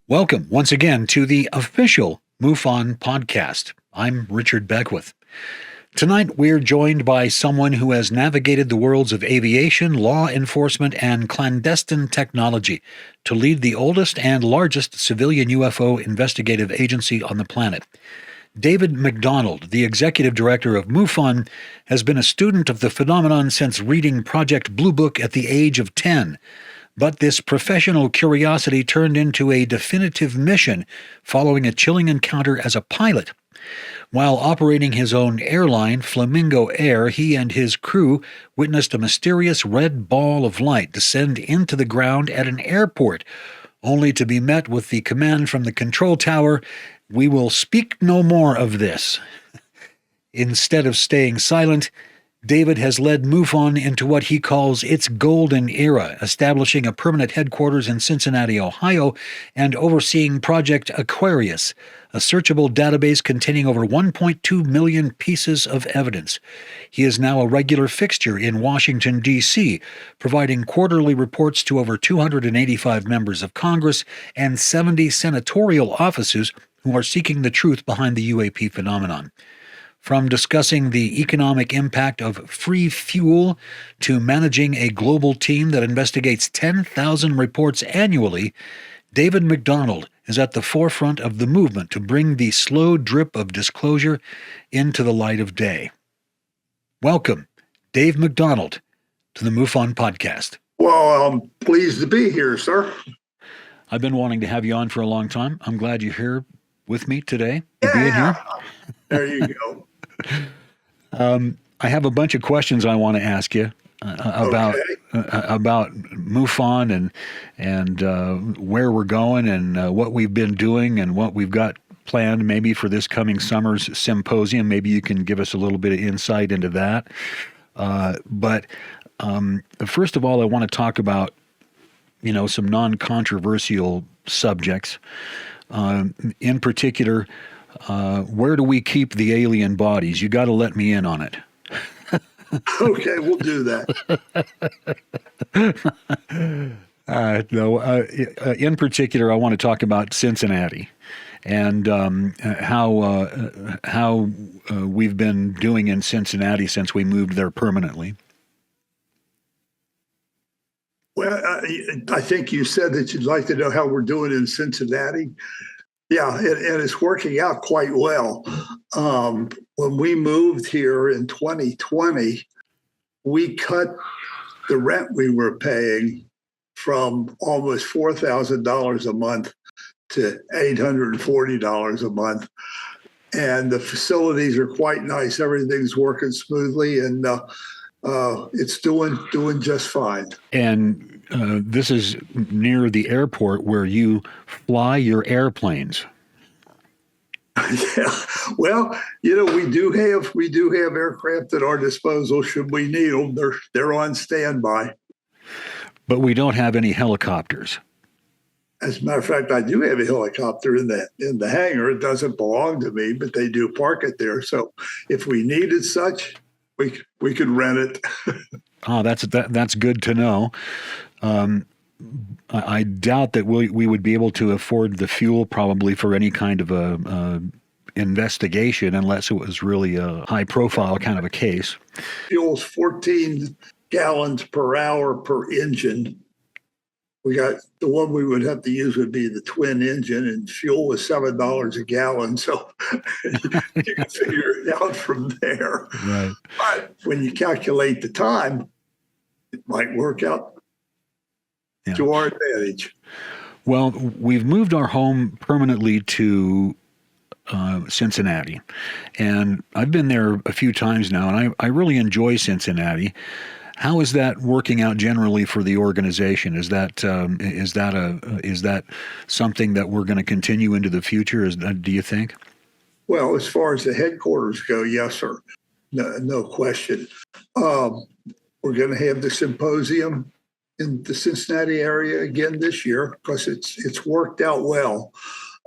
Welcome once again to the official MUFON podcast. I'm Richard Beckwith. Tonight we're joined by someone who has navigated the worlds of aviation, law enforcement, and clandestine technology to lead the oldest and largest civilian UFO investigative agency on the planet. David MacDonald, the executive director of MUFON, has been a student of the phenomenon since reading Project Blue Book at the age of 10. But this professional curiosity turned into a definitive mission following a chilling encounter as a pilot. While operating his own airline, Flamingo Air, he and his crew witnessed a mysterious red ball of light descend into the ground at an airport, only to be met with the command from the control tower, "We will speak no more of this." Instead of staying silent, David has led MUFON into what he calls its golden era, establishing a permanent headquarters in Cincinnati, Ohio, and overseeing Project Aquarius, a searchable database containing over 1.2 million pieces of evidence. He is now a regular fixture in Washington, D.C., providing quarterly reports to over 285 members of Congress and 70 senatorial offices who are seeking the truth behind the UAP phenomenon. From discussing the economic impact of free fuel to managing a global team that investigates 10,000 reports annually, David MacDonald is at the forefront of the movement to bring the slow drip of disclosure into the light of day. Welcome, Dave MacDonald, to the MUFON podcast. Well, I'm pleased to be here, sir. I've been wanting to have you on for a long time. I'm glad you're here with me today. Being here. There you go. I have a bunch of questions I want to ask you about MUFON and where we're going and what we've been doing and what we've got planned maybe for this coming summer's symposium. Maybe you can give us a little bit of insight into that. But first of all, I want to talk about, some non-controversial subjects. In particular, where do we keep the alien bodies? You got to let me in on it. Okay, we'll do that. In particular, I want to talk about Cincinnati and how we've been doing in Cincinnati since we moved there permanently. Well, I think you said that you'd like to know how we're doing in Cincinnati. Yeah, and it's working out quite well. When we moved here in 2020, we cut the rent we were paying from almost $4,000 a month to $840 a month. And the facilities are quite nice. Everything's working smoothly, and it's doing just fine. And this is near the airport where you fly your airplanes. Yeah, well, we do have aircraft at our disposal should we need them. They're on standby. But we don't have any helicopters. As a matter of fact, I do have a helicopter in the hangar. It doesn't belong to me, but they do park it there. So if we needed such, we could rent it. Oh, that's good to know. I doubt that we would be able to afford the fuel probably for any kind of a investigation unless it was really a high profile kind of a case. Fuel's 14 gallons per hour per engine. We got the one we would have to use would be the twin engine, and fuel was $7 a gallon. So you can figure it out from there. Right. But when you calculate the time, it might work out to our advantage. Well, we've moved our home permanently to Cincinnati, and I've been there a few times now, and I really enjoy Cincinnati. How is that working out generally for the organization? Is that something that we're going to continue into the future? Do you think? Well, as far as the headquarters go, yes, sir. No question. We're going to have the symposium in the Cincinnati area again this year because it's worked out well.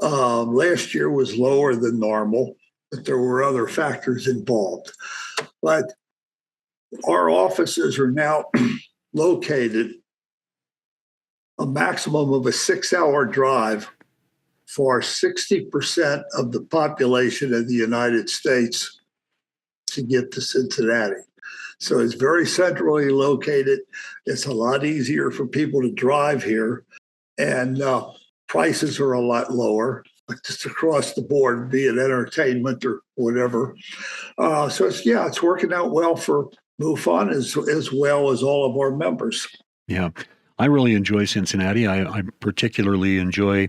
Last year was lower than normal, but there were other factors involved. But our offices are now located a maximum of a 6-hour drive for 60% of the population of the United States to get to Cincinnati. So it's very centrally located. It's a lot easier for people to drive here, and prices are a lot lower, just across the board, be it entertainment or whatever. So it's working out well for MUFON as well as all of our members. Yeah. I really enjoy Cincinnati. I particularly enjoy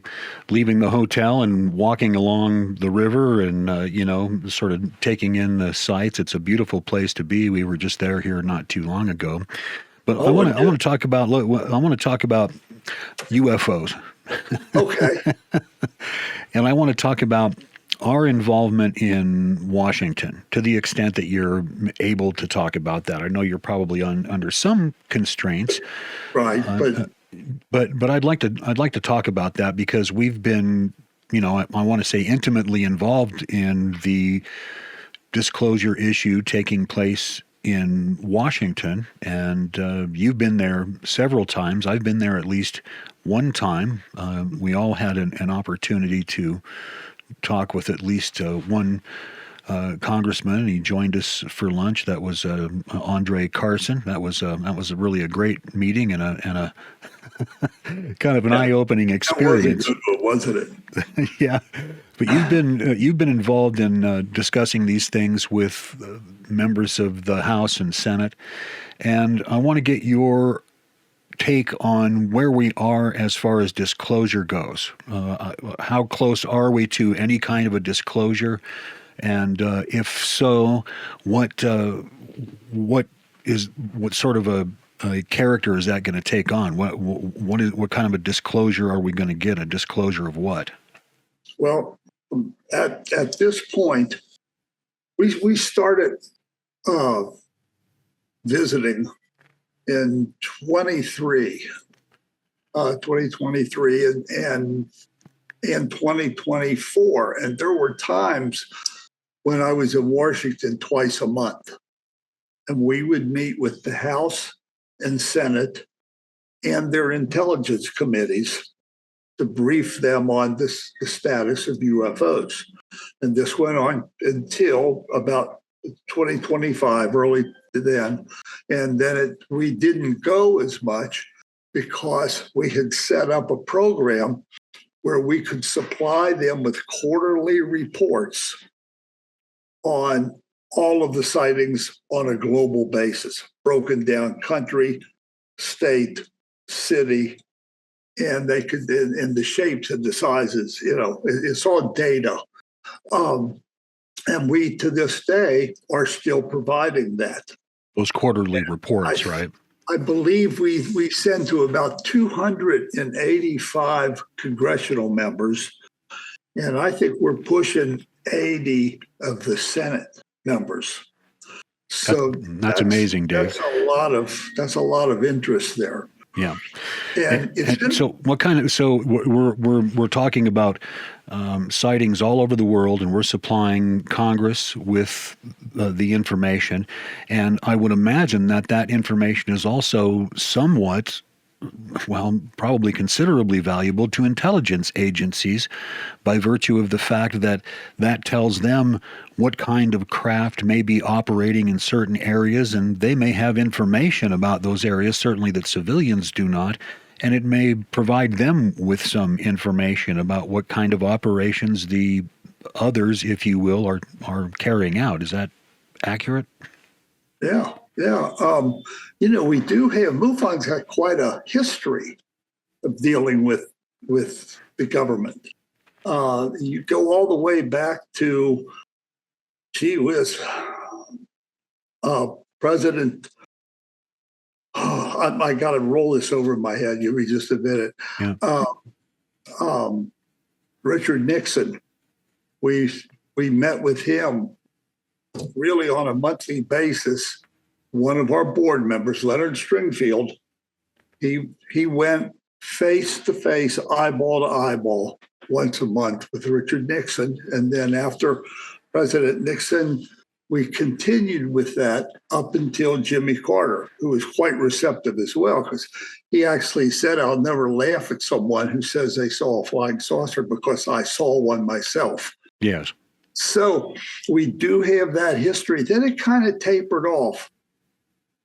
leaving the hotel and walking along the river and, sort of taking in the sights. It's a beautiful place to be. We were just here not too long ago. But I want to talk about UFOs. Okay. And I want to talk about our involvement in Washington, to the extent that you're able to talk about that. I know you're probably under some constraints, right? But I'd like to talk about that, because we've been, I want to say, intimately involved in the disclosure issue taking place in Washington, and you've been there several times. I've been there at least one time. We all had an opportunity to talk with at least one congressman, and he joined us for lunch. That was Andre Carson. That was really a great meeting and a kind of an eye-opening experience. That was a good one, wasn't it? Yeah, but you've been involved in discussing these things with members of the House and Senate, and I want to get your take on where we are as far as disclosure goes. How close are we to any kind of a disclosure? And if so, what sort of a character is that going to take on? What kind of a disclosure are we going to get? A disclosure of what? Well, at this point, we started visiting in 2023 and in 2024. And there were times when I was in Washington twice a month, and we would meet with the House and Senate and their intelligence committees to brief them on the status of UFOs. And this went on until about 2025, early then. And then we didn't go as much because we had set up a program where we could supply them with quarterly reports on all of the sightings on a global basis, broken down country, state, city, and they could, in the shapes and the sizes, it's all data. And we, to this day, are still providing that. Those quarterly reports, right? I believe we send to about 285 congressional members, and I think we're pushing 80 of the Senate members. So that's amazing, Dave. That's a lot of interest there. Yeah. And so what kind of, so we're talking about sightings all over the world, and we're supplying Congress with the information. And I would imagine that information is also somewhat, well, probably considerably valuable to intelligence agencies by virtue of the fact that tells them what kind of craft may be operating in certain areas, and they may have information about those areas, certainly that civilians do not, and it may provide them with some information about what kind of operations the others, if you will, are carrying out. Is that accurate? Yeah. We do have, MUFON's got quite a history of dealing with the government. You go all the way back to, President, I got to roll this over my head. Give me just a minute. Yeah. Richard Nixon, we met with him really on a monthly basis. One of our board members, Leonard Stringfield, he went face to face, eyeball to eyeball, once a month with Richard Nixon. And then after President Nixon we continued with that up until Jimmy Carter, who was quite receptive as well, because he actually said, I'll never laugh at someone who says they saw a flying saucer because I saw one myself. Yes. So we do have that history. Then it kind of tapered off,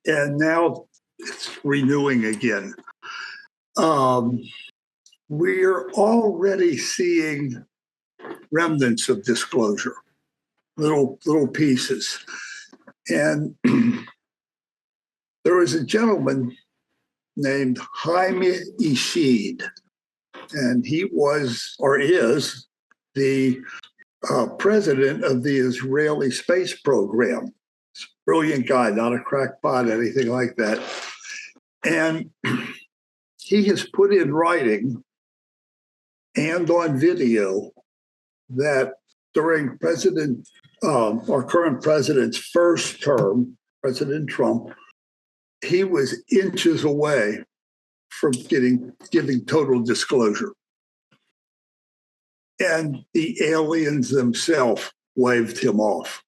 and now it's renewing again. We're already seeing remnants of disclosure, little pieces. And there was a gentleman named Jaime Ishid, and he was or is the president of the Israeli space program. Brilliant guy, not a crackpot, anything like that. And he has put in writing and on video that during our current president's first term, President Trump, he was inches away from giving total disclosure. And the aliens themselves waved him off.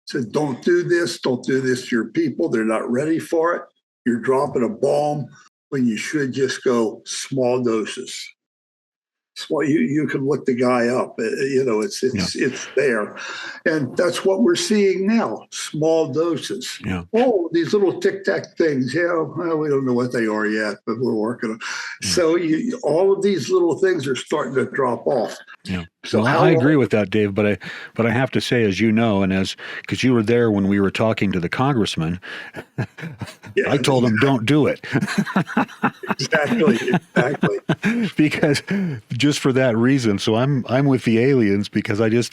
Said, don't do this to your people. They're not ready for it. You're dropping a bomb when you should just go small doses. Well, you can look the guy up. It's there, and that's what we're seeing now. Small doses. Yeah. Oh, these little tic tac things. Yeah, well, we don't know what they are yet, but we're working on. Yeah. So all of these little things are starting to drop off. Yeah. So I agree with that, Dave. But I have to say, as you know, and because you were there when we were talking to the congressman, I told him don't do it. Exactly. Because just for that reason. So I'm with the aliens because I just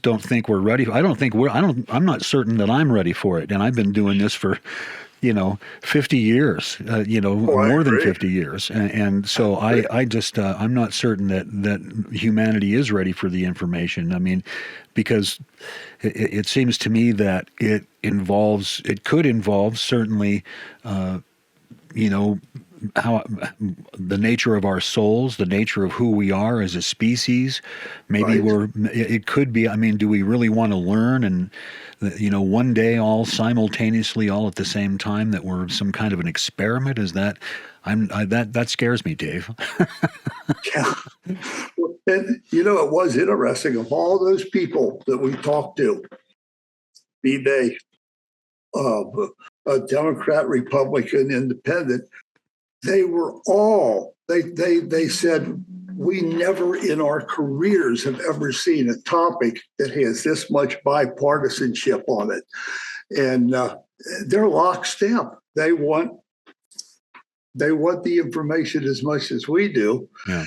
don't think we're ready. I'm not certain that I'm ready for it. And I've been doing this for 50 years, more than 50 years. And so I'm not certain that humanity is ready for the information. I mean, because it seems to me that it could involve certainly, how the nature of our souls, the nature of who we are as a species. Maybe it could be, I mean, do we really want to learn and, one day all simultaneously, all at the same time, that we're some kind of an experiment? Is that, that scares me, Dave. Yeah. And, it was interesting. Of all those people that we talked to, be they a Democrat, Republican, Independent, they were all, they said, we never in our careers have ever seen a topic that has this much bipartisanship on it. And they're lockstep. They want the information as much as we do. Yeah.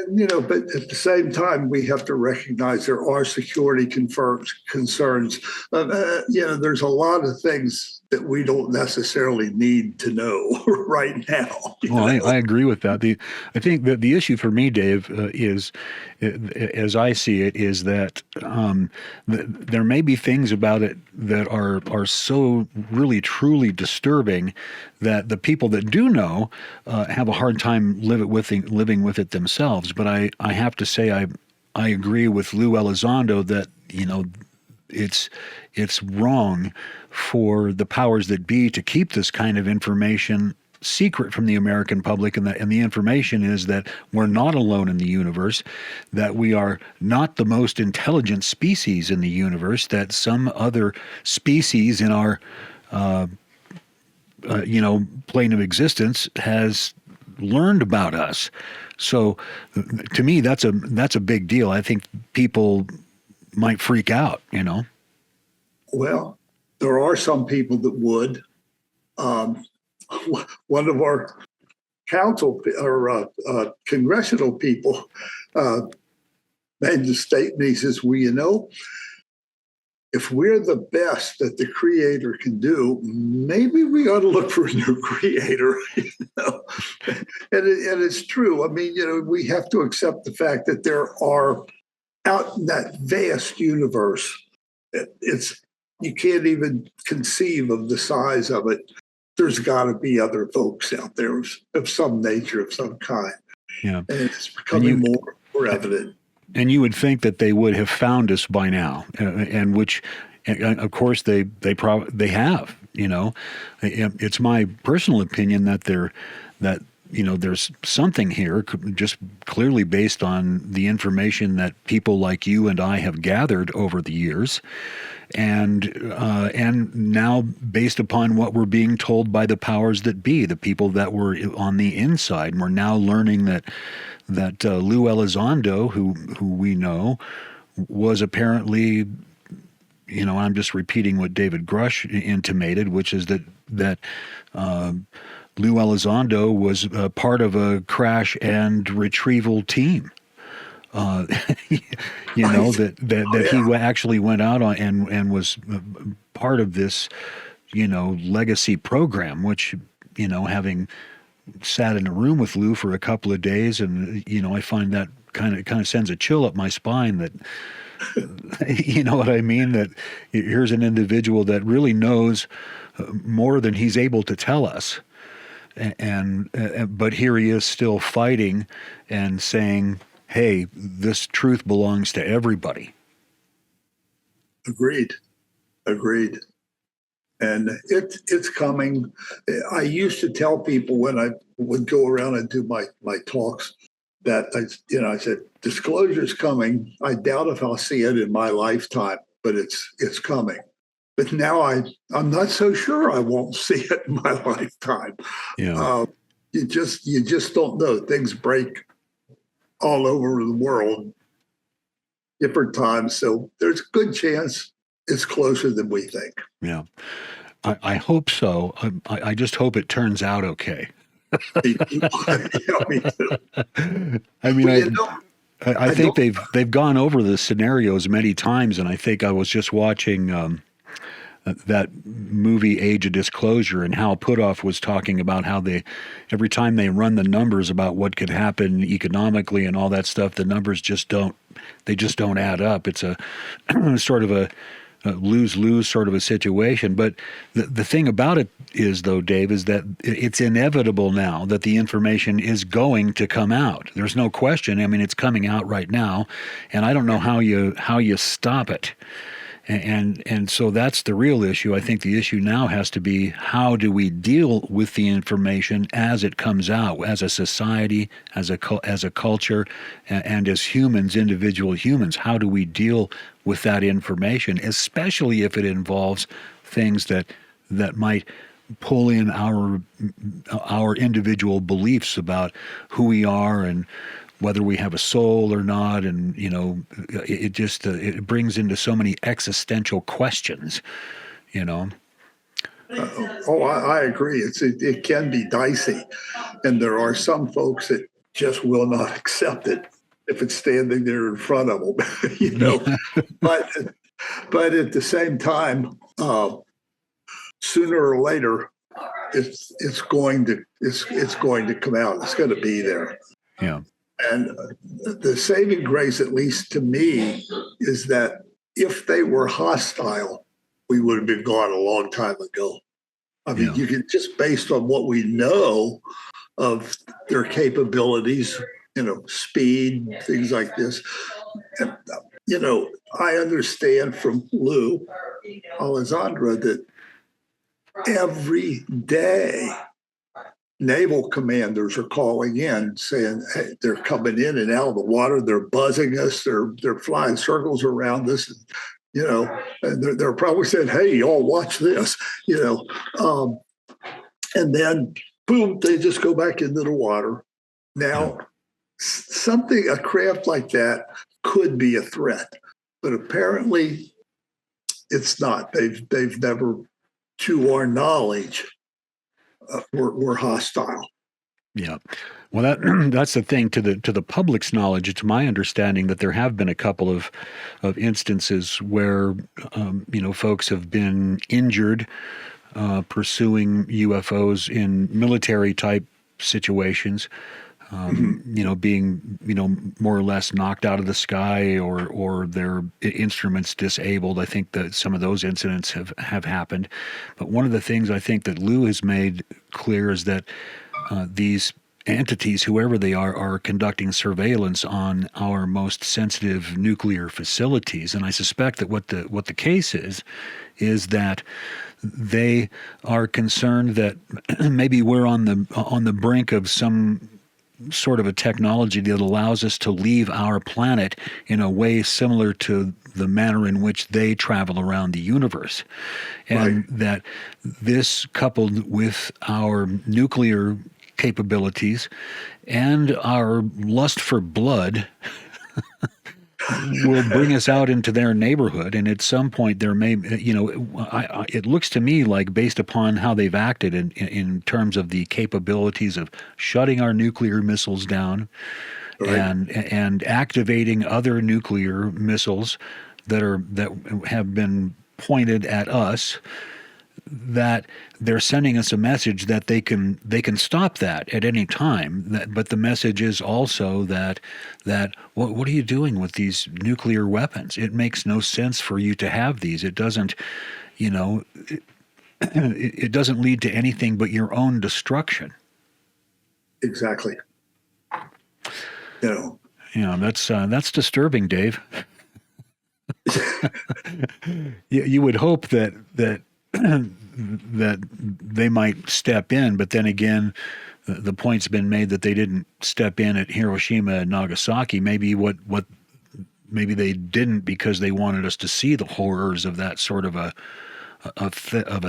And, but at the same time, we have to recognize there are security concerns. There's a lot of things that we don't necessarily need to know right now. Well, I agree with that. I think that the issue for me, Dave, is, as I see it, is that there may be things about it that are so really, truly disturbing that the people that do know have a hard time living with it themselves. But I have to say I agree with Lou Elizondo that it's wrong for the powers that be to keep this kind of information secret from the American public, and the information is that we're not alone in the universe, that we are not the most intelligent species in the universe, that some other species in our plane of existence has learned about us. So to me, that's a big deal. I think people might freak out, Well, there are some people that would. One of our council or congressional people made the statement. He says, well, if we're the best that the creator can do, maybe we ought to look for a new creator. And it's true. I mean, we have to accept the fact that there are, out in that vast universe, you can't even conceive of the size of it. There's got to be other folks out there of some nature, of some kind. Yeah. And it's becoming more evident. And you would think that they would have found us by now, and which And of course, they have. It's my personal opinion that there's something here, just clearly based on the information that people like you and I have gathered over the years, and now based upon what we're being told by the powers that be, the people that were on the inside. And we're now learning that Lou Elizondo, who we know, was apparently, I'm just repeating what David Grush intimated, which is that Lou Elizondo was part of a crash and retrieval team. He actually went out on and was part of this, legacy program, which, having sat in a room with Lou for a couple of days, and, I find that kind of sends a chill up my spine that, you know what I mean? That here's an individual that really knows more than he's able to tell us. But here he is still fighting and saying, hey, this truth belongs to everybody. Agreed. And it's coming. I used to tell people when I would go around and do my talks that I said, disclosure's coming. I doubt if I'll see it in my lifetime, but it's coming. But now I'm not so sure I won't see it in my lifetime. Yeah. You just don't know. Things break all over the world, different times. So there's a good chance it's closer than we think. Yeah. I hope so. I just hope it turns out okay. I think they've gone over the scenarios many times, and I think I was just watching that movie Age of Disclosure, and Hal Puthoff was talking about how every time they run the numbers about what could happen economically and all that stuff, the numbers just don't add up. It's a sort of a lose-lose sort of a situation. But the thing about it is, though, Dave, is that it's inevitable now that the information is going to come out. There's no question. I mean, it's coming out right now, and I don't know how you stop it. And so that's the real issue. I think the issue now has to be, how do we deal with the information as it comes out, as a society, as a culture, and as humans, individual humans? How do we deal with that information, especially if it involves things that might pull in our individual beliefs about who we are and whether we have a soul or not, and it just it brings into so many existential questions, I agree. It can be dicey, and there are some folks that just will not accept it if it's standing there in front of them, But at the same time, sooner or later, it's going to come out. It's going to be there. Yeah. And the saving grace, at least to me, is that if they were hostile, we would have been gone a long time ago. I mean, you can, just based on what we know of their capabilities, speed, things like this. And, I understand from Lou Alessandra that every day naval commanders are calling in saying, hey, they're coming in and out of the water. They're buzzing us. They're flying circles around us. And they're probably saying, hey, y'all watch this, and then boom, they just go back into the water. Now, a craft like that could be a threat, but apparently it's not. They've never, to our knowledge, were hostile. Yeah. Well, that's the thing. To the public's knowledge, it's my understanding that there have been a couple of instances where folks have been injured pursuing UFOs in military type situations. Being more or less knocked out of the sky or their instruments disabled. I think that some of those incidents have happened. But one of the things I think that Lou has made clear is that these entities, whoever they are conducting surveillance on our most sensitive nuclear facilities. And I suspect that what the case is that they are concerned that maybe we're on the brink of some sort of a technology that allows us to leave our planet in a way similar to the manner in which they travel around the universe. And that this, coupled with our nuclear capabilities and our lust for blood, will bring us out into their neighborhood. And at some point there may, it looks to me like, based upon how they've acted in terms of the capabilities of shutting our nuclear missiles down, and activating other nuclear missiles that have been pointed at us, that they're sending us a message that they can stop that at any time. But the message is also that what are you doing with these nuclear weapons? It makes no sense for you to have these. It doesn't, it doesn't lead to anything but your own destruction. Exactly. That's disturbing, Dave. You would hope that they might step in, but then again, the point's been made that they didn't step in at Hiroshima and Nagasaki. Maybe maybe they didn't because they wanted us to see the horrors of that sort of a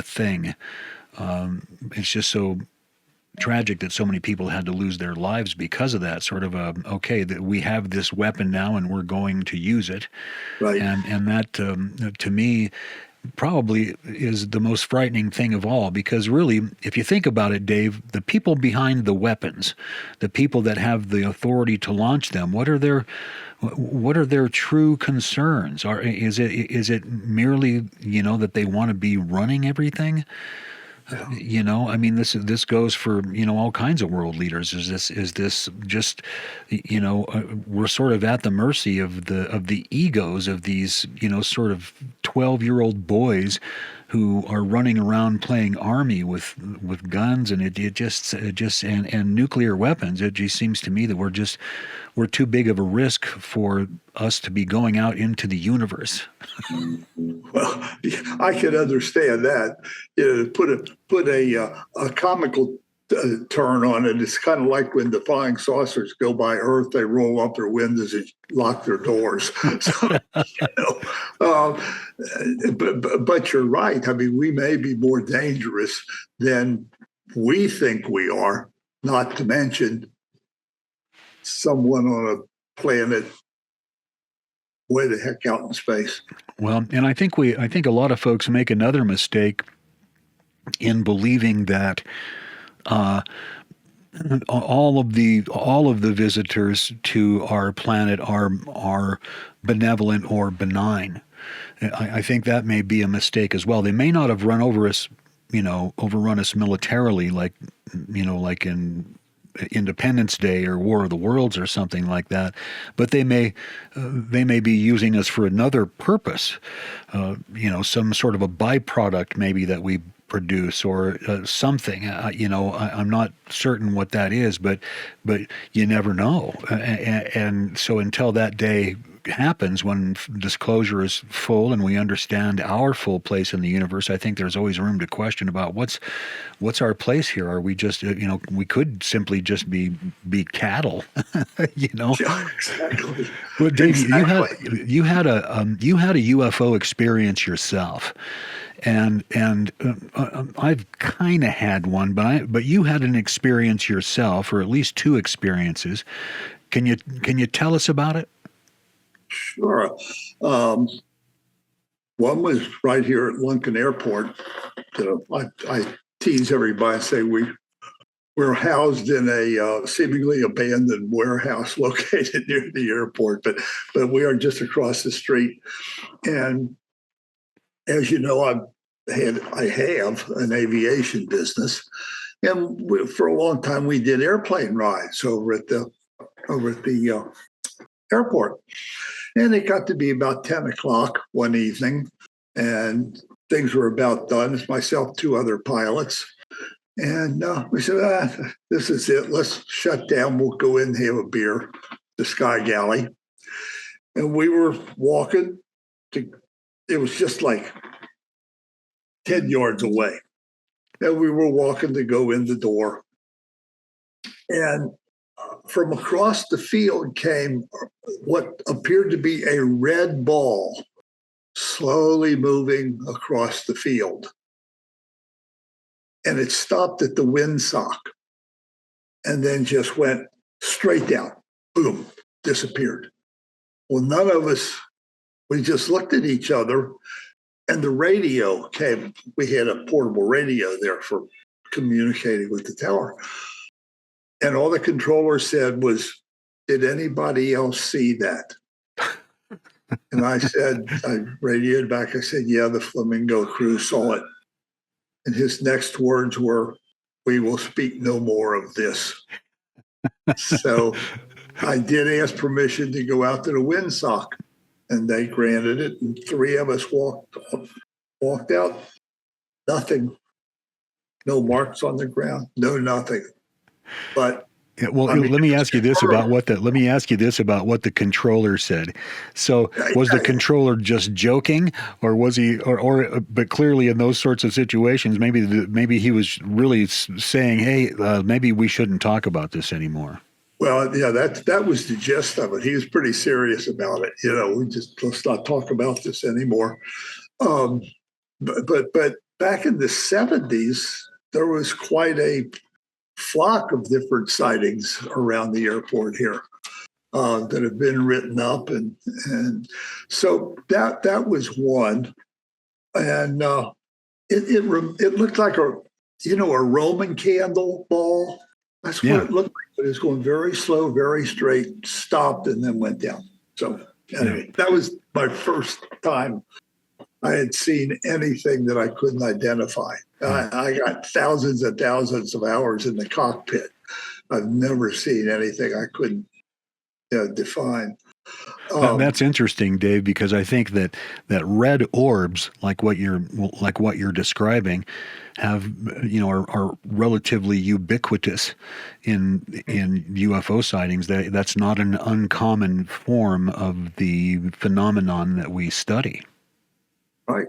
thing. It's just so tragic that so many people had to lose their lives because of that sort of that we have this weapon now and we're going to use it. Right. And that, to me, probably is the most frightening thing of all, because really, if you think about it, Dave, the people behind the weapons, the people that have the authority to launch them, what are their true concerns? Is it merely, that they want to be running everything? This goes for, all kinds of world leaders. Is this just, we're sort of at the mercy of the egos of these, sort of 12-year-old boys who are running around playing army with guns and and nuclear weapons. It just seems to me that we're too big of a risk for us to be going out into the universe. Well, I can understand that. Put a comical turn on it. It's kind of like when the flying saucers go by Earth, they roll up their windows and lock their doors. So, but you're right. I mean, we may be more dangerous than we think we are, not to mention someone on a planet way the heck out in space. Well, and I think a lot of folks make another mistake in believing that all of the visitors to our planet are benevolent or benign. I think that may be a mistake as well. They may not have overrun us militarily, like in Independence Day or War of the Worlds or something like that, but they may be using us for another purpose, some sort of a byproduct maybe that we produce or something. I'm not certain what that is, but you never know. And so until that day happens, when disclosure is full and we understand our full place in the universe, I think there's always room to question about what's our place here. Are we just, we could simply just be cattle, Yeah, exactly. Well, Dave, exactly. you had a UFO experience yourself, and I've kind of had one, but you had an experience yourself, or at least two experiences. Can you tell us about it? Sure. One was right here at Lincoln Airport. I tease everybody and say we're housed in a seemingly abandoned warehouse located near the airport, but we are just across the street. And as you know, I have an aviation business, and for a long time we did airplane rides over at the airport. And it got to be about 10 o'clock one evening, and things were about done. It's myself, two other pilots. And we said, this is it. Let's shut down. We'll go in and have a beer, the Sky Galley. And we were walking it was just like 10 yards away. And we were walking to go in the door. And from across the field came what appeared to be a red ball slowly moving across the field. And it stopped at the windsock and then just went straight down, boom, disappeared. Well, none of us, we just looked at each other, and the radio came. We had a portable radio there for communicating with the tower. And all the controller said was, did anybody else see that? And I said, I radioed back, I said, yeah, the Flamingo crew saw it. And his next words were, we will speak no more of this. So I did ask permission to go out to the windsock, and they granted it. And three of us walked out. Nothing. No marks on the ground. No nothing. But yeah, well, let me ask you this about what the controller said. So, was the controller just joking, or was he, or? But clearly, in those sorts of situations, maybe he was really saying, "Hey, maybe we shouldn't talk about this anymore." Well, yeah, that was the gist of it. He was pretty serious about it. Let's not talk about this anymore. But back in the 70s, there was quite a flock of different sightings around the airport here that have been written up, and so that was one, and it looked like a Roman candle ball. That's what it looked like. But it was going very slow, very straight, stopped, and then went down. So anyway, that was my first time I had seen anything that I couldn't identify. I got thousands and thousands of hours in the cockpit. I've never seen anything I couldn't define. That's interesting, Dave, because I think that red orbs, like what you're describing, have are relatively ubiquitous in UFO sightings. That's not an uncommon form of the phenomenon that we study. Right.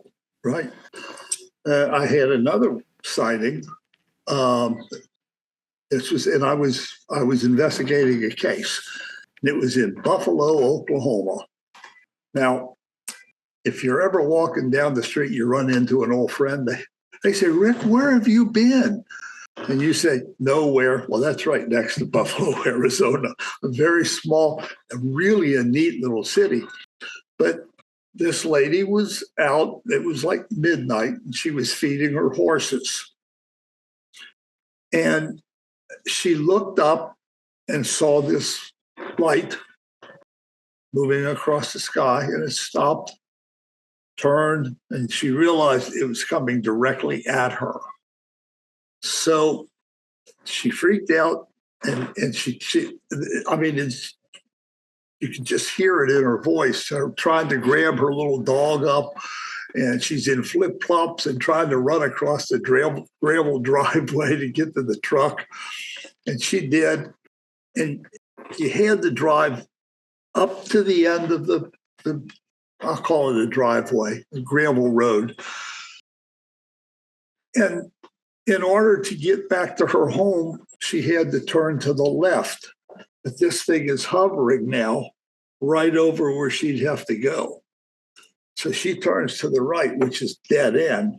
I had another sighting. This was, and I was investigating a case. It was in Buffalo, Oklahoma. Now, if you're ever walking down the street, you run into an old friend. They say, Rick, where have you been? And you say, nowhere. Well, that's right next to Buffalo, Arizona, a very small, really a neat little city. But this lady was out. It was like midnight, and she was feeding her horses. And she looked up and saw this light moving across the sky, and it stopped, turned, and she realized it was coming directly at her. So she freaked out, and she I mean, you can just hear it in her voice, trying to grab her little dog up, and she's in flip-flops and trying to run across the gravel driveway to get to the truck. And she did. And you had to drive up to the end of the I'll call it a driveway, a gravel road. And in order to get back to her home, she had to turn to the left. But this thing is hovering now right over where she'd have to go. So she turns to the right, which is dead end,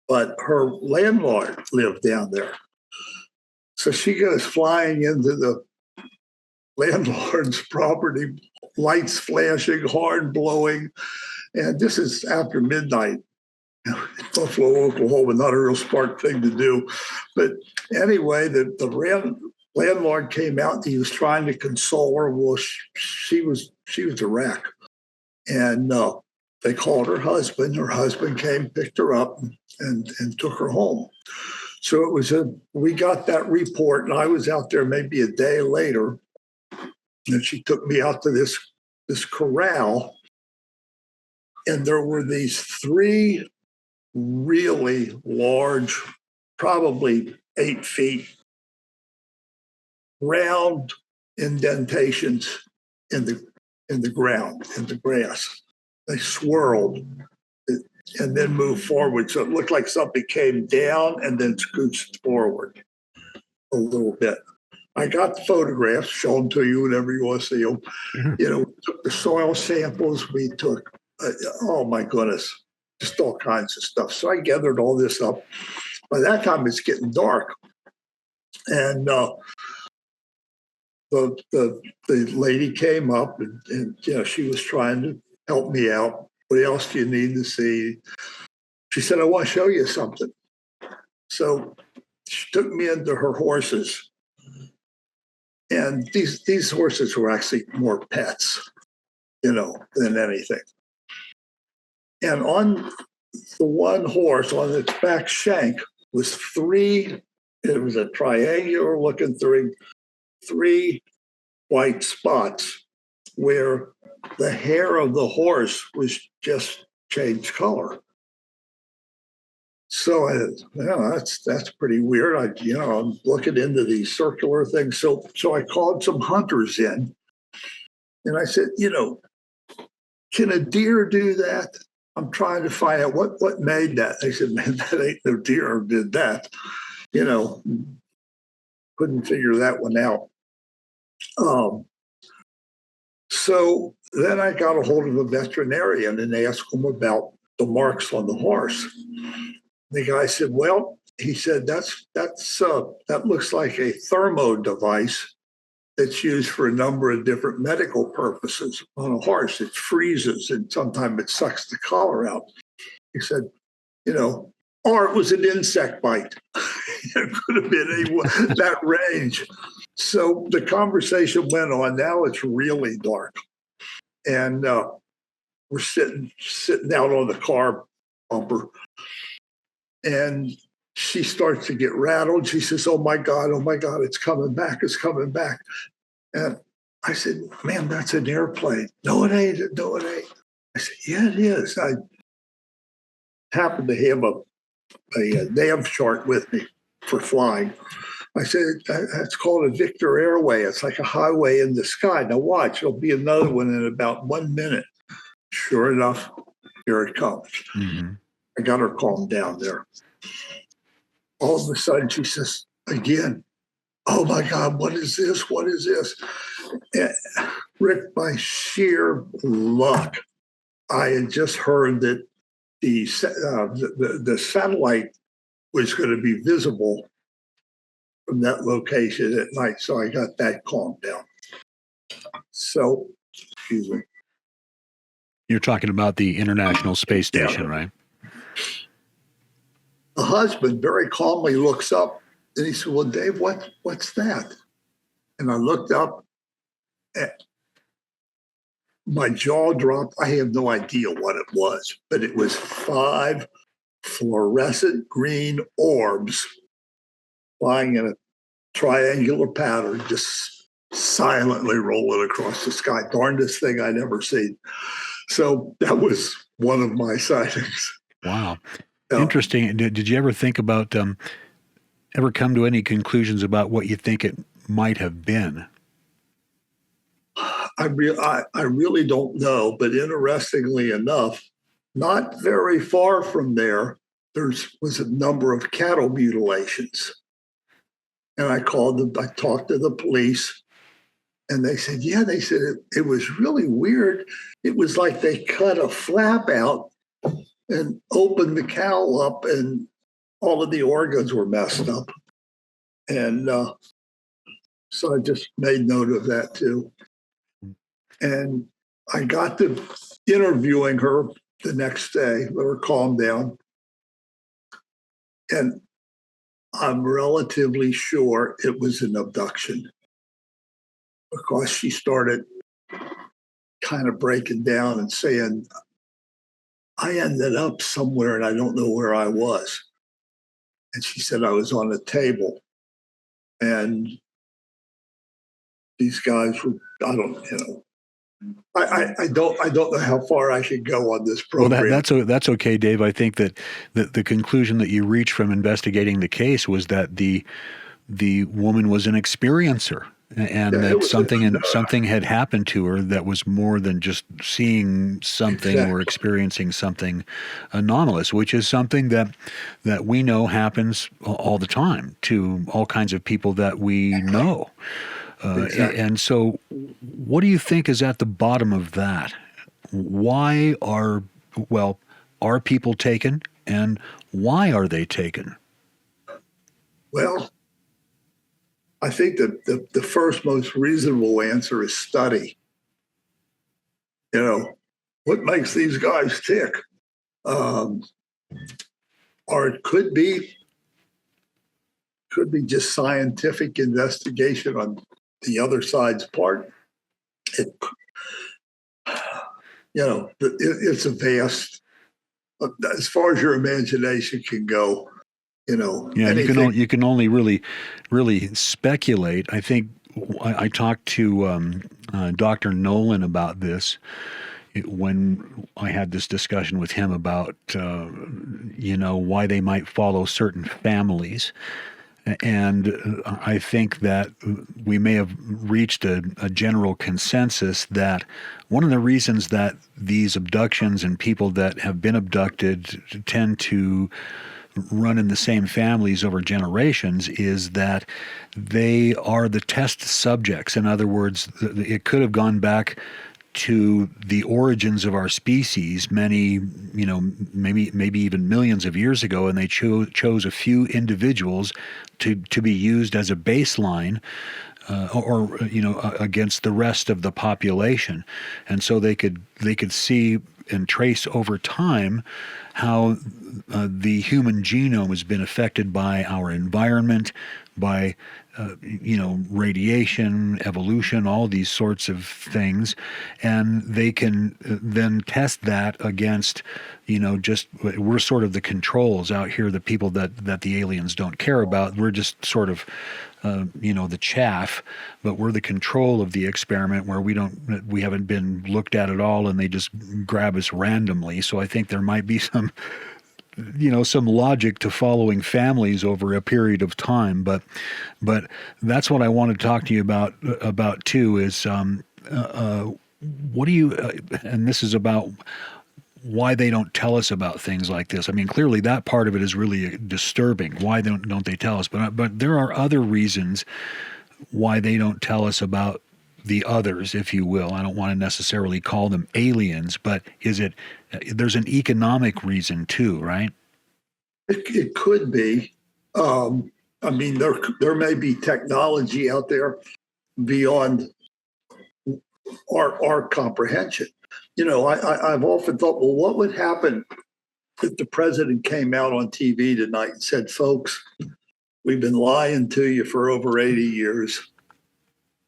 but her landlord lived down there. So she goes flying into the landlord's property, lights flashing, horn blowing. And this is after midnight. Buffalo, Oklahoma, not a real smart thing to do. But anyway, the landlord came out and he was trying to console her. Well, she was a wreck. And they called her husband. Her husband came, picked her up, and took her home. So we got that report, and I was out there maybe a day later. And she took me out to this corral, and there were these three really large, probably 8 feet, round indentations in the ground, in the grass. They swirled and then moved forward. So it looked like something came down and then scooched forward a little bit. I got the photographs, show them to you whenever you want to see them. Mhm. You know, we took the soil samples. We took, oh my goodness, just all kinds of stuff. So I gathered all this up. By that time, it's getting dark. And the lady came up and you know, she was trying to help me out. What else do you need to see? She said, I want to show you something. So she took me into her horses. And these horses were actually more pets, you know, than anything. And on the one horse, on its back shank, was it was a triangular looking thing, 3 white spots where the hair of the horse was just changed color. So that's pretty weird. I'm looking into these circular things. So I called some hunters in, and I said, can a deer do that? I'm trying to find out what made that. They said, man, that ain't no deer did that. Couldn't figure that one out. So then I got a hold of a veterinarian and asked him about the marks on the horse. The guy said, well, he said, that looks like a thermo device that's used for a number of different medical purposes on a horse. It freezes and sometimes it sucks the collar out. He said, or it was an insect bite. It could have been that range. So the conversation went on. Now it's really dark. And we're sitting out on the car bumper. And she starts to get rattled. She says, oh my God, it's coming back. And I said, ma'am, that's an airplane. No, it ain't. I said, yeah, it is. I happened to have a nav chart with me for flying. I said, that's called a Victor Airway. It's like a highway in the sky. Now watch, there'll be another one in about 1 minute. Sure enough, here it comes. Mm-hmm. I got her calmed down there. All of a sudden, she says, again, oh my God, what is this? What is this? And Rick, by sheer luck, I had just heard that the satellite was going to be visible from that location at night. So I got that calmed down. So, excuse me. You're talking about the International Space Station, right? The husband very calmly looks up and he said, well, Dave, what's that? And I looked up and my jaw dropped. I have no idea what it was, but it was 5 fluorescent green orbs flying in a triangular pattern, just silently rolling across the sky. Darndest thing I'd ever seen. So that was one of my sightings. Wow. Interesting. Did you ever think about, ever come to any conclusions about what you think it might have been? I really don't know, but interestingly enough, not very far from there was a number of cattle mutilations. And I talked to the police, and they said, it was really weird. It was like they cut a flap out and opened the cow up, and all of the organs were messed up. And so I just made note of that too. And I got to interviewing her the next day, let her calm down. And I'm relatively sure it was an abduction because she started kind of breaking down and saying, I ended up somewhere and I don't know where I was. And she said, I was on a table and these guys were, I don't know how far I should go on this Well, program. that's okay, Dave. I think that the conclusion that you reached from investigating the case was that the woman was an experiencer, and Yeah, it that was something had happened to her that was more than just seeing something or exactly. experiencing something anomalous, which is something that we know happens all the time to all kinds of people that we know. Exactly. And so, what do you think is at the bottom of that? Why are people taken, and why are they taken? Well, I think that the first most reasonable answer is study. You know, what makes these guys tick? Um, or it could be just scientific investigation on the other side's part. It, it's a vast, as far as your imagination can go. Yeah, Anything. you can only really speculate. I think I talked to Dr. Nolan about this when I had this discussion with him about why they might follow certain families. And I think that we may have reached a general consensus that one of the reasons that these abductions and people that have been abducted tend to run in the same families over generations is that they are the test subjects. In other words, it could have gone back to the origins of our species many, maybe even millions of years ago, and they chose a few individuals to be used as a baseline against the rest of the population. And so they could see and trace over time how the human genome has been affected by our environment, by radiation, evolution, all these sorts of things, and they can then test that against, just we're sort of the controls out here, the people that the aliens don't care about. We're just sort of the chaff, but we're the control of the experiment where we haven't been looked at all, and they just grab us randomly. So I think there might be some logic to following families over a period of time, but that's what I want to talk to you about too. Is what do you? And this is about why they don't tell us about things like this. I mean, clearly that part of it is really disturbing. Why don't they tell us? But there are other reasons why they don't tell us about the others, if you will. I don't want to necessarily call them aliens, but there's an economic reason too, right? It could be. I mean, there may be technology out there beyond our comprehension. I've often thought, well, what would happen if the president came out on TV tonight and said, folks, we've been lying to you for over 80 years.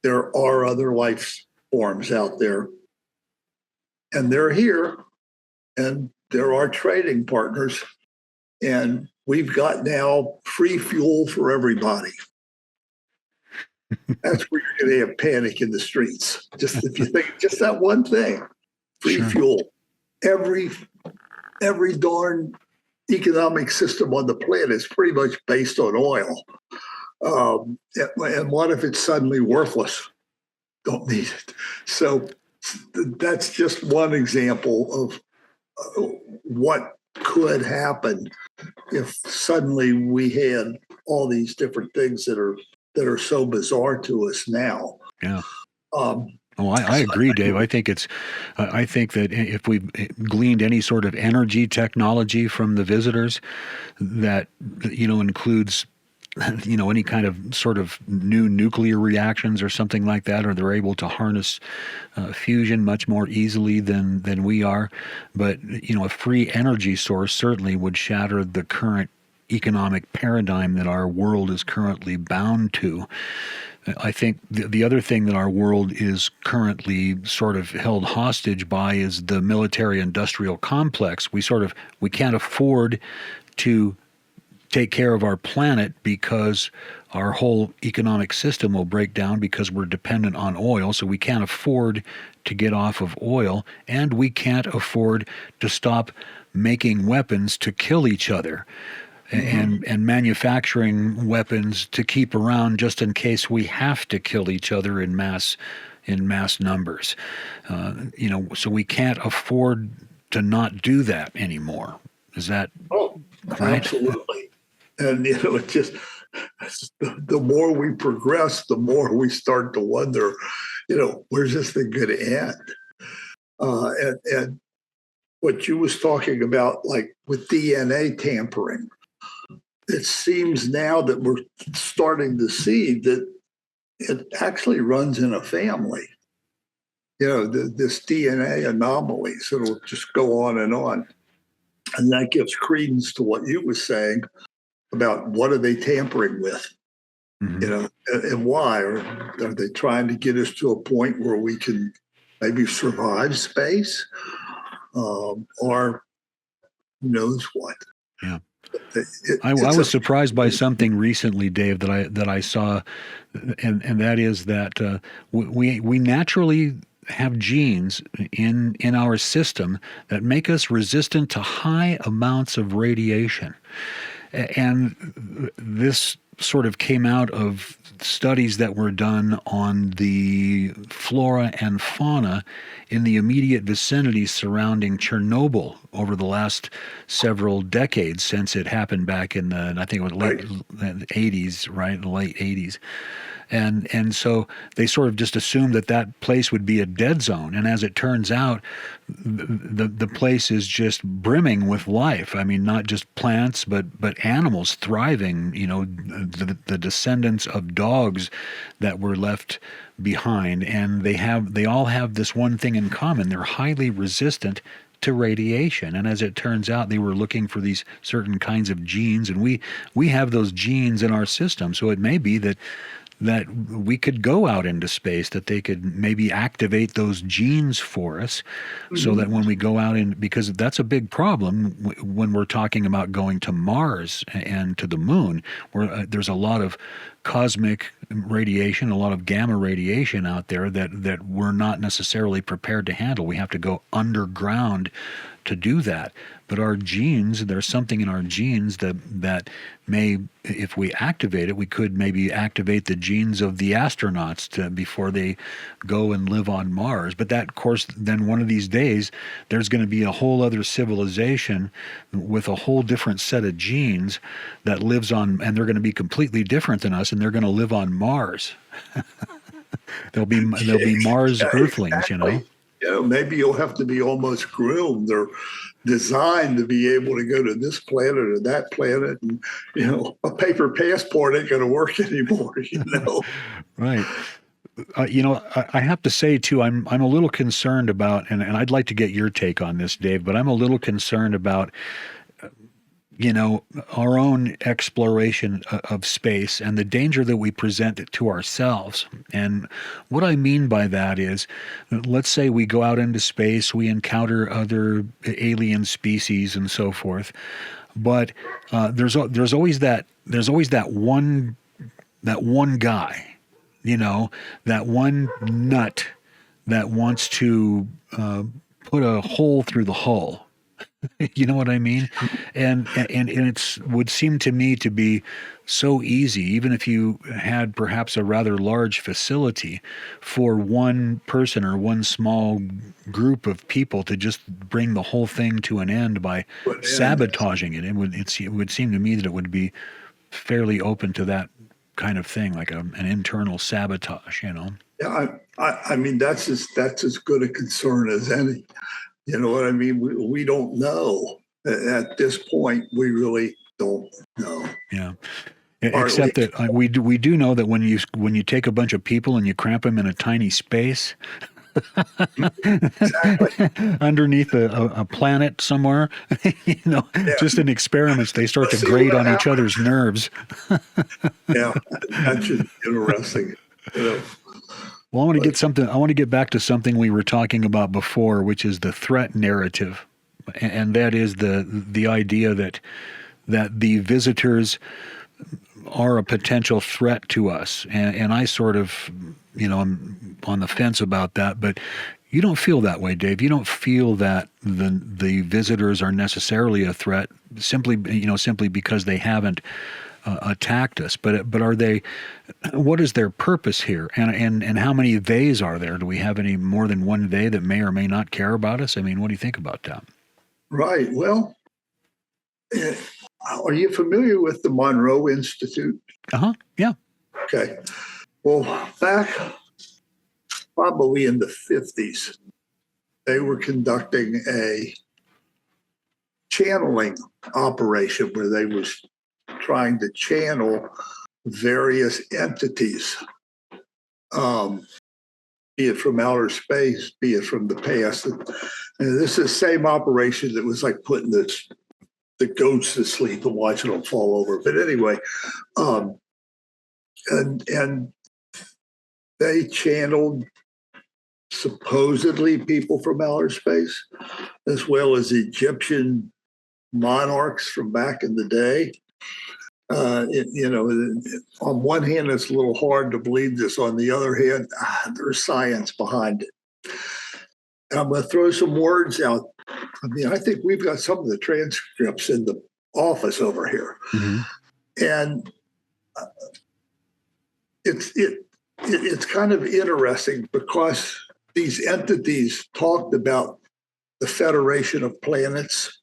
There are other life forms out there, and they're here, and there are trading partners, and we've got now free fuel for everybody. That's where you're going to have panic in the streets. Just if you think just that one thing, free Sure. fuel. Every darn economic system on the planet is pretty much based on oil. And what if it's suddenly worthless? Don't need it. So that's just one example of what could happen if suddenly we had all these different things that are so bizarre to us now. Yeah. I agree, Dave. I think that if we've gleaned any sort of energy technology from the visitors that, includes, any kind of sort of new nuclear reactions or something like that, or they're able to harness fusion much more easily than we are. But, a free energy source certainly would shatter the current economic paradigm that our world is currently bound to. I think the other thing that our world is currently sort of held hostage by is the military-industrial complex. We can't afford to take care of our planet because our whole economic system will break down because we're dependent on oil. So we can't afford to get off of oil, and we can't afford to stop making weapons to kill each other. And manufacturing weapons to keep around just in case we have to kill each other in mass numbers. So we can't afford to not do that anymore. Is that right? Absolutely. And it just the more we progress, the more we start to wonder, where's this thing going to end? And what you was talking about, like with DNA tampering, it seems now that we're starting to see that it actually runs in a family. This DNA anomalies, it'll just go on. And that gives credence to what you were saying about what are they tampering with, and why? Are they trying to get us to a point where we can maybe survive space, or who knows what? Yeah. I was surprised by something recently, Dave, that I saw, and that is that we naturally have genes in our system that make us resistant to high amounts of radiation, and this sort of came out of studies that were done on the flora and fauna in the immediate vicinity surrounding Chernobyl over the last several decades since it happened back in the, I think it was late 80s, right? The late 80s. And so they sort of just assumed that place would be a dead zone. And as it turns out, the place is just brimming with life. I mean, not just plants, but animals thriving, the descendants of dogs that were left behind. And they all have this one thing in common. They're highly resistant to radiation. And as it turns out, they were looking for these certain kinds of genes, and we have those genes in our system. So it may be that we could go out into space, that they could maybe activate those genes for us, so that when we go out because that's a big problem when we're talking about going to Mars and to the moon, where there's a lot of cosmic radiation, a lot of gamma radiation out there that we're not necessarily prepared to handle. We have to go underground to do that. But our genes, there's something in our genes that may, if we activate it, we could maybe activate the genes of the astronauts before they go and live on Mars. But that, of course, then one of these days, there's going to be a whole other civilization with a whole different set of genes that lives on, and they're going to be completely different than us, and they're going to live on Mars. They'll be Mars Earthlings, Maybe you'll have to be almost groomed or designed to be able to go to this planet or that planet, and a paper passport ain't going to work anymore. Right. I have to say too, I'm a little concerned about, and I'd like to get your take on this, Dave, but I'm a little concerned about our own exploration of space and the danger that we present to ourselves. And what I mean by that is, let's say we go out into space, we encounter other alien species and so forth, but there's always that one guy, that one nut that wants to put a hole through the hull. You know what I mean? And it would seem to me to be so easy, even if you had perhaps a rather large facility, for one person or one small group of people to just bring the whole thing to an end by sabotaging it. It would seem to me that it would be fairly open to that kind of thing, like an internal sabotage. Yeah, I mean that's as good a concern as any. You know what I mean? We don't know. At this point, we really don't know. Yeah. Except that we do know that when you take a bunch of people and you cramp them in a tiny space underneath a planet somewhere, just in experiments, they start to grate on each other's nerves. Yeah, that's just interesting. Well, I want to get back to something we were talking about before, which is the threat narrative, and that is the idea that that the visitors are a potential threat to us. And I sort of, I'm on the fence about that, but you don't feel that way, Dave. You don't feel that the visitors are necessarily a threat simply because they haven't attacked us. But are they? What is their purpose here? And how many theys are there? Do we have any more than one they that may or may not care about us? I mean, what do you think about that? Right. Well, are you familiar with the Monroe Institute? Yeah. Okay. Well, back probably in the 50s, they were conducting a channeling operation where they was trying to channel various entities, be it from outer space, be it from the past. And this is the same operation that was like putting the goats to sleep and watching them fall over. But anyway, and they channeled supposedly people from outer space, as well as Egyptian monarchs from back in the day. On one hand, it's a little hard to believe this. On the other hand, there's science behind it. And I'm going to throw some words out. I mean, I think we've got some of the transcripts in the office over here. Mm-hmm. And it's kind of interesting because these entities talked about the Federation of Planets.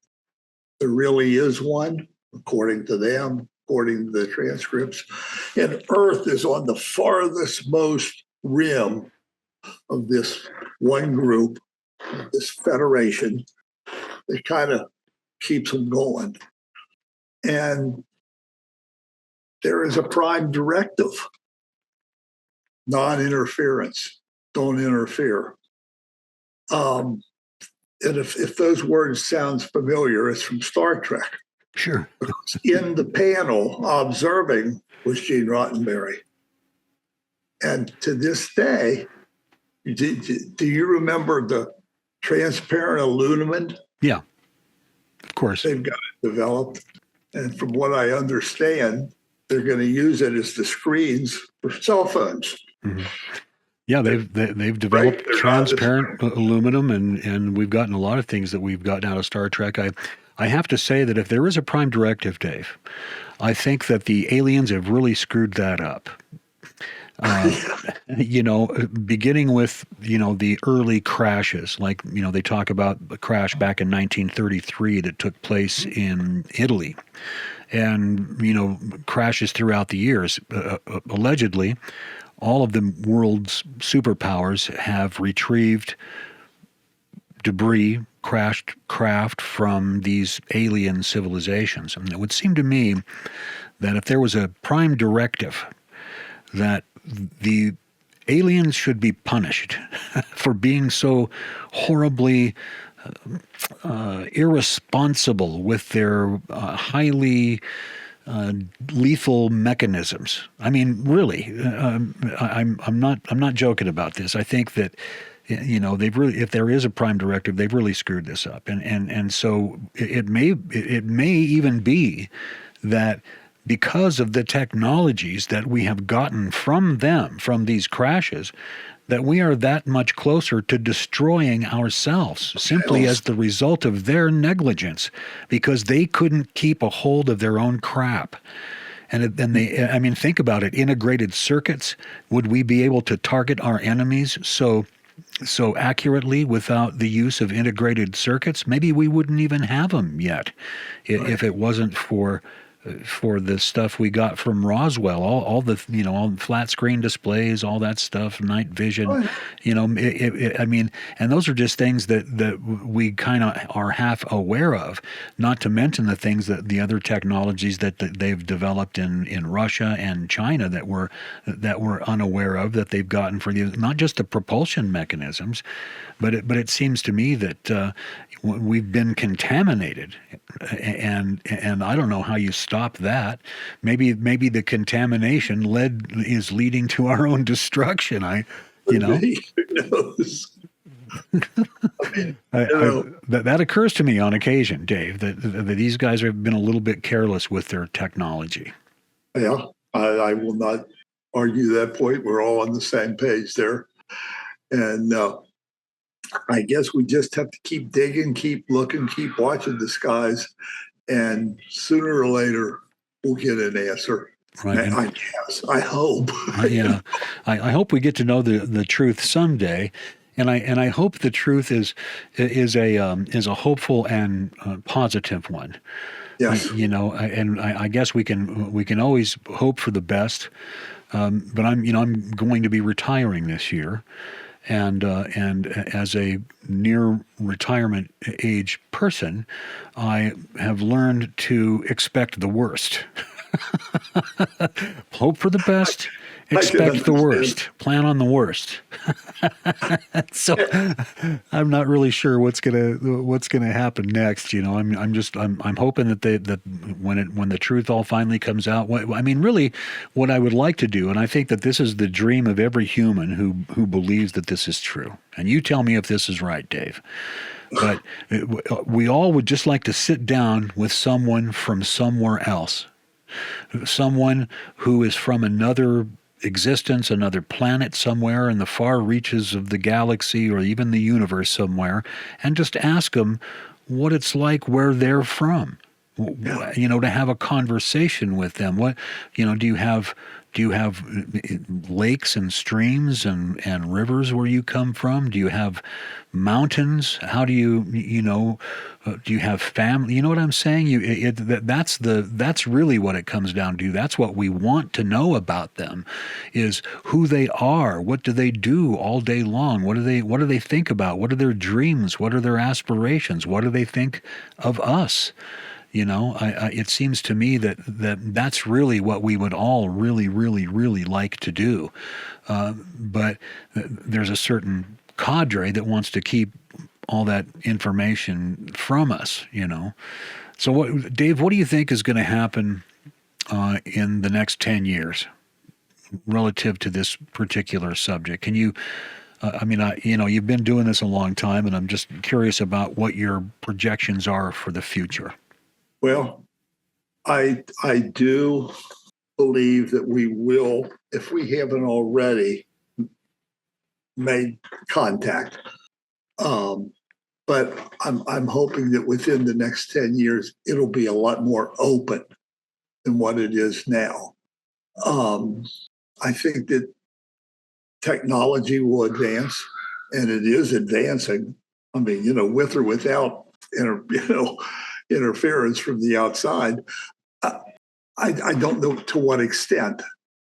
There really is one, according to them, according to the transcripts. And Earth is on the farthest most rim of this one group, this federation that kind of keeps them going. And there is a prime directive: non-interference, don't interfere. And if those words sound familiar, it's from Star Trek. Sure. In the panel, observing was Gene Roddenberry. And to this day, do you remember the transparent aluminum? Yeah, of course. They've got it developed. And from what I understand, they're going to use it as the screens for cell phones. Mm-hmm. Yeah, they've developed transparent aluminum, and we've gotten a lot of things that we've gotten out of Star Trek. I have to say that if there is a prime directive, Dave, I think that the aliens have really screwed that up. Beginning with, the early crashes, like, they talk about the crash back in 1933 that took place in Italy, and, crashes throughout the years. Allegedly, all of the world's superpowers have retrieved debris, crashed craft from these alien civilizations. And it would seem to me that if there was a prime directive that the aliens should be punished for being so horribly irresponsible with their highly lethal mechanisms. I mean, really, I'm not joking about this. I think that they've really, if there is a prime directive, they've really screwed this up, and so it may even be that because of the technologies that we have gotten from them, from these crashes, that we are that much closer to destroying ourselves simply as the result of their negligence, because they couldn't keep a hold of their own crap. And think about it, integrated circuits, would we be able to target our enemies so accurately without the use of integrated circuits? Maybe we wouldn't even have them yet if it wasn't for the stuff we got from Roswell, all the all flat screen displays, all that stuff, night vision, and those are just things that we kind of are half aware of. Not to mention the things that the other technologies that they've developed in Russia and China that we're unaware of, that they've gotten for not just the propulsion mechanisms, but it seems to me that we've been contaminated, and I don't know how you stop that. Maybe the contamination is leading to our own destruction. Who knows? That occurs to me on occasion, Dave, that these guys have been a little bit careless with their technology. Yeah, I will not argue that point. We're all on the same page there. And I guess we just have to keep digging, keep looking, keep watching the skies. And sooner or later, we'll get an answer. Right. I guess. I hope. I hope we get to know the truth someday. And I hope the truth is a hopeful and positive one. Yes. I guess we can always hope for the best. But I'm going to be retiring this year, and as a near retirement age person, I have learned to expect the worst. Hope for the best. Expect the worst. Plan on the worst. So I'm not really sure what's gonna happen next. I'm hoping that when the truth all finally comes out. Really, what I would like to do, and I think that this is the dream of every human who believes that this is true. And you tell me if this is right, Dave. But we all would just like to sit down with someone from somewhere else, someone who is from another existence, another planet somewhere in the far reaches of the galaxy or even the universe somewhere, and just ask them what it's like where they're from. To have a conversation with them. Do you have lakes and streams and rivers where you come from? Do you have mountains? How do you do you have family? You know what I'm saying? That's really what it comes down to. That's what we want to know about them, is who they are. What do they do all day long? What do they think about? What are their dreams? What are their aspirations? What do they think of us? It seems to me that's really what we would all really, really, really like to do. But there's a certain cadre that wants to keep all that information from us, So Dave, what do you think is going to happen in the next 10 years relative to this particular subject? Can you, you've been doing this a long time, and I'm just curious about what your projections are for the future. Well, I do believe that we will, if we haven't already, made contact. But I'm hoping that within the next 10 years, it'll be a lot more open than what it is now. I think that technology will advance, and it is advancing. With or without, interference from the outside. I don't know to what extent.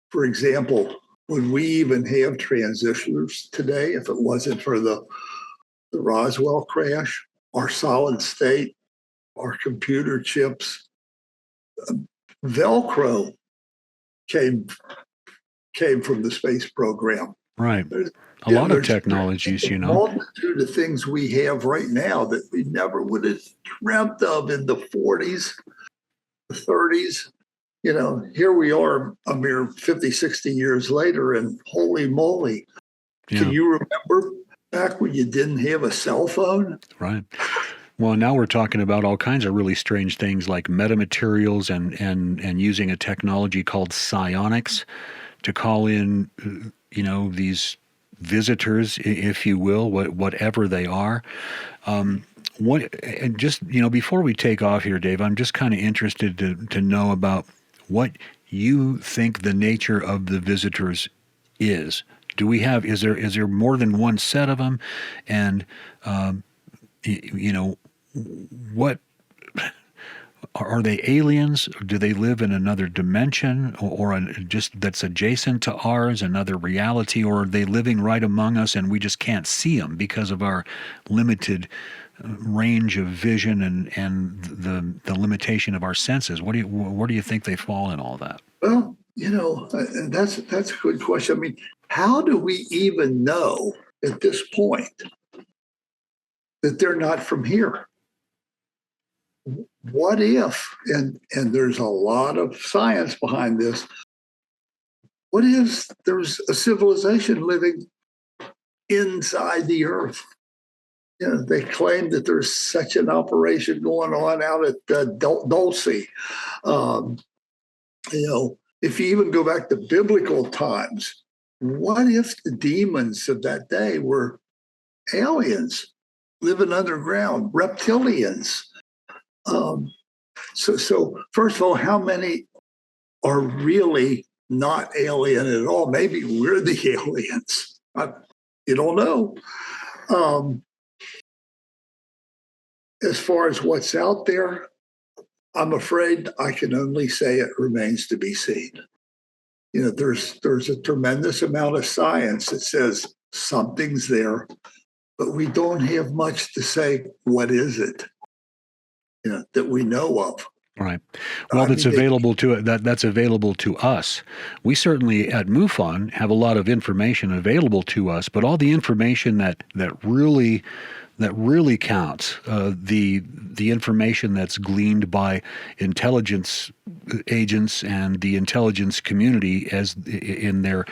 For example, would we even have transistors today if it wasn't for the Roswell crash, our solid state, our computer chips? Velcro came from the space program. Right. A lot of technologies, a multitude of things we have right now that we never would have dreamt of in the 40s, the 30s. Here we are a mere 50, 60 years later, and holy moly. Yeah. Can you remember back when you didn't have a cell phone? Right. Well, now we're talking about all kinds of really strange things like metamaterials and using a technology called psionics to call in, these visitors, if you will, whatever they are. Before we take off here, Dave, I'm just kind of interested to know about what you think the nature of the visitors is. Is there more than one set of them? And, what are they aliens? Do they live in another dimension or just that's adjacent to ours, another reality, or are they living right among us and we just can't see them because of our limited range of vision and the limitation of our senses? Where do you think they fall in all that? Well, that's a good question. How do we even know at this point that they're not from here? What if, and there's a lot of science behind this, what if there's a civilization living inside the earth? They claim that there's such an operation going on out at Dulce. Um, if you even go back to biblical times, what if the demons of that day were aliens living underground, reptilians? So first of all, how many are really not alien at all? Maybe we're the aliens. You don't know. As far as what's out there, I'm afraid I can only say it remains to be seen. There's a tremendous amount of science that says something's there, but we don't have much to say, what is it, that we know of. Right. Well, that's available to us. We certainly at MUFON have a lot of information available to us, but all the information that really counts, the information that's gleaned by intelligence agents and the intelligence community as in their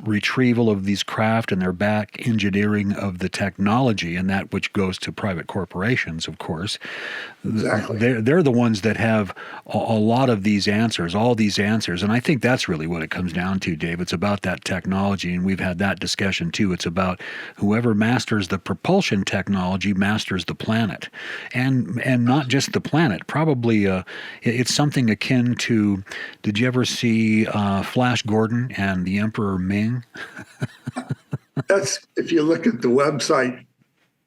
retrieval of these craft and their back engineering of the technology, and that which goes to private corporations, of course. Exactly. They're the ones that have a lot of these answers, all these answers. And I think that's really what it comes down to, Dave. It's about that technology, and we've had that discussion too. It's about whoever masters the propulsion technology masters the planet. And not just the planet. Probably it's something akin to, did you ever see Flash Gordon and the Emperor Ming? That's, if you look at the website,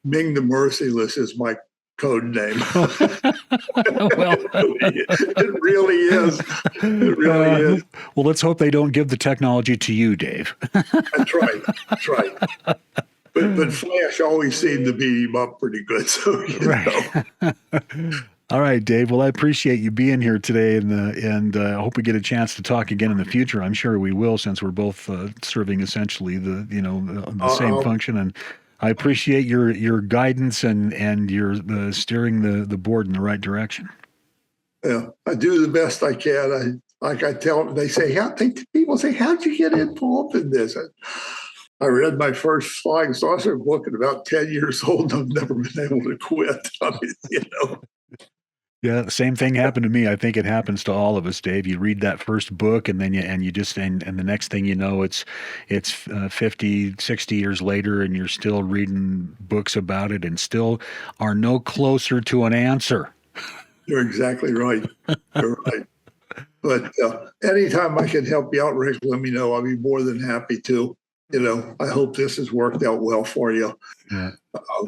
Ming the Merciless is my code name. Well, it really is. It really is. Well, let's hope they don't give the technology to you, Dave. That's right. That's right. But Flash always seemed to beat him up pretty good. So right. All right, Dave. Well, I appreciate you being here today, and I hope we get a chance to talk again in the future. I'm sure we will, since we're both serving essentially the same function. And I appreciate your guidance and your steering the board in the right direction. Yeah, I do the best I can. I tell them, people say, how'd you get involved in this? I read my first flying saucer book at about 10 years old. I've never been able to quit. Yeah, the same thing happened to me. I think it happens to all of us, Dave. You read that first book, and then you just the next thing you know, it's 50, 60 years later, and you're still reading books about it, and still are no closer to an answer. You're exactly right. You're right. But anytime I can help you out, Rick, let me know. I'll be more than happy to. I hope this has worked out well for you. Yeah.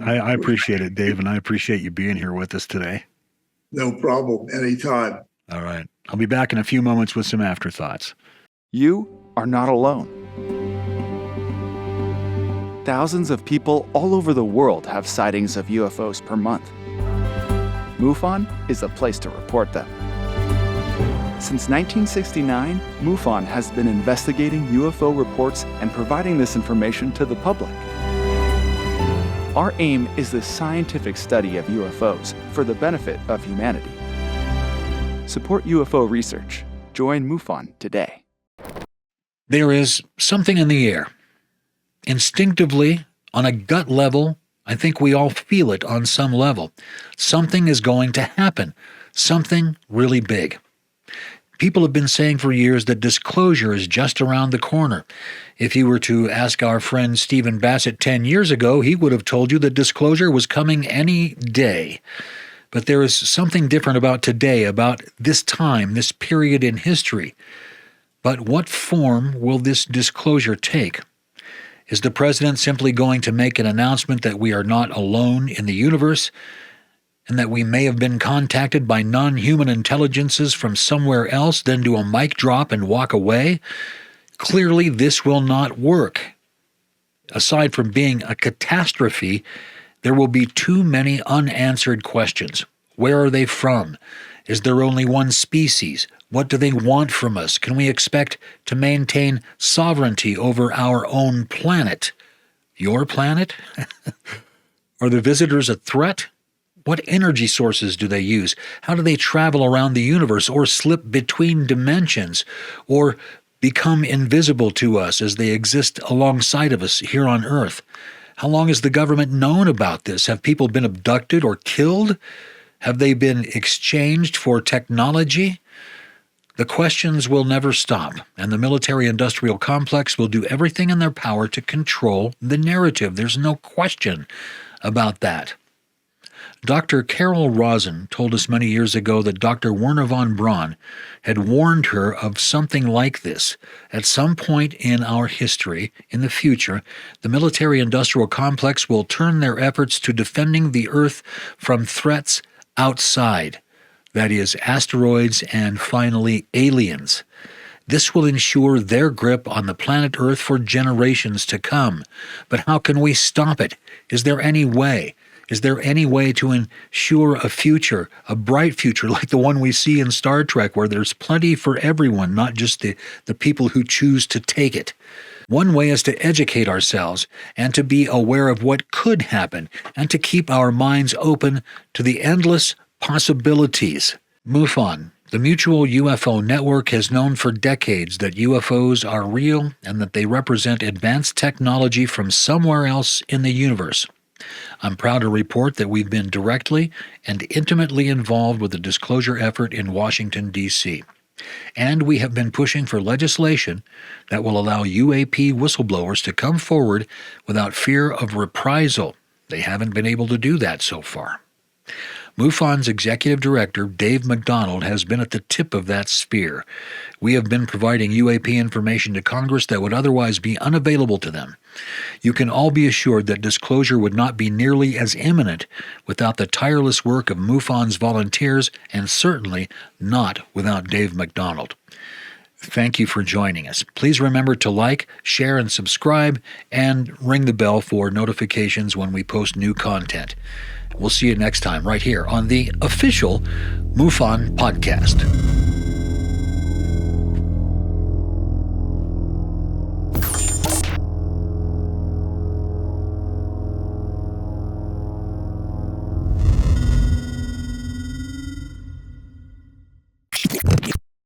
I appreciate it, Dave, and I appreciate you being here with us today. No problem. Anytime. All right. I'll be back in a few moments with some afterthoughts. You are not alone. Thousands of people all over the world have sightings of UFOs per month. MUFON is the place to report them. Since 1969, MUFON has been investigating UFO reports and providing this information to the public. Our aim is the scientific study of UFOs for the benefit of humanity. Support UFO research. Join MUFON today. There is something in the air. Instinctively, on a gut level, I think we all feel it on some level. Something is going to happen. Something really big. People have been saying for years that disclosure is just around the corner. If you were to ask our friend Stephen Bassett 10 years ago, he would have told you that disclosure was coming any day. But there is something different about today, about this time, this period in history. But what form will this disclosure take? Is the president simply going to make an announcement that we are not alone in the universe, and that we may have been contacted by non-human intelligences from somewhere else, then do a mic drop and walk away? Clearly, this will not work. Aside from being a catastrophe, there will be too many unanswered questions. Where are they from? Is there only one species? What do they want from us? Can we expect to maintain sovereignty over our own planet? Your planet? Are the visitors a threat? What energy sources do they use? How do they travel around the universe or slip between dimensions or become invisible to us as they exist alongside of us here on Earth? How long has the government known about this? Have people been abducted or killed? Have they been exchanged for technology? The questions will never stop, and the military-industrial complex will do everything in their power to control the narrative. There's no question about that. Dr. Carol Rosen told us many years ago that Dr. Werner von Braun had warned her of something like this. At some point in our history, in the future, the military-industrial complex will turn their efforts to defending the Earth from threats outside. That is, asteroids and finally aliens. This will ensure their grip on the planet Earth for generations to come. But how can we stop it? Is there any way? Is there any way to ensure a future, a bright future like the one we see in Star Trek, where there's plenty for everyone, not just the people who choose to take it? One way is to educate ourselves and to be aware of what could happen and to keep our minds open to the endless possibilities. MUFON, the Mutual UFO Network, has known for decades that UFOs are real and that they represent advanced technology from somewhere else in the universe. I'm proud to report that we've been directly and intimately involved with the disclosure effort in Washington, D.C. And we have been pushing for legislation that will allow UAP whistleblowers to come forward without fear of reprisal. They haven't been able to do that so far. MUFON's executive director, Dave MacDonald, has been at the tip of that spear. We have been providing UAP information to Congress that would otherwise be unavailable to them. You can all be assured that disclosure would not be nearly as imminent without the tireless work of MUFON's volunteers, and certainly not without Dave MacDonald. Thank you for joining us. Please remember to like, share, and subscribe, and ring the bell for notifications when we post new content. We'll see you next time right here on the official MUFON podcast.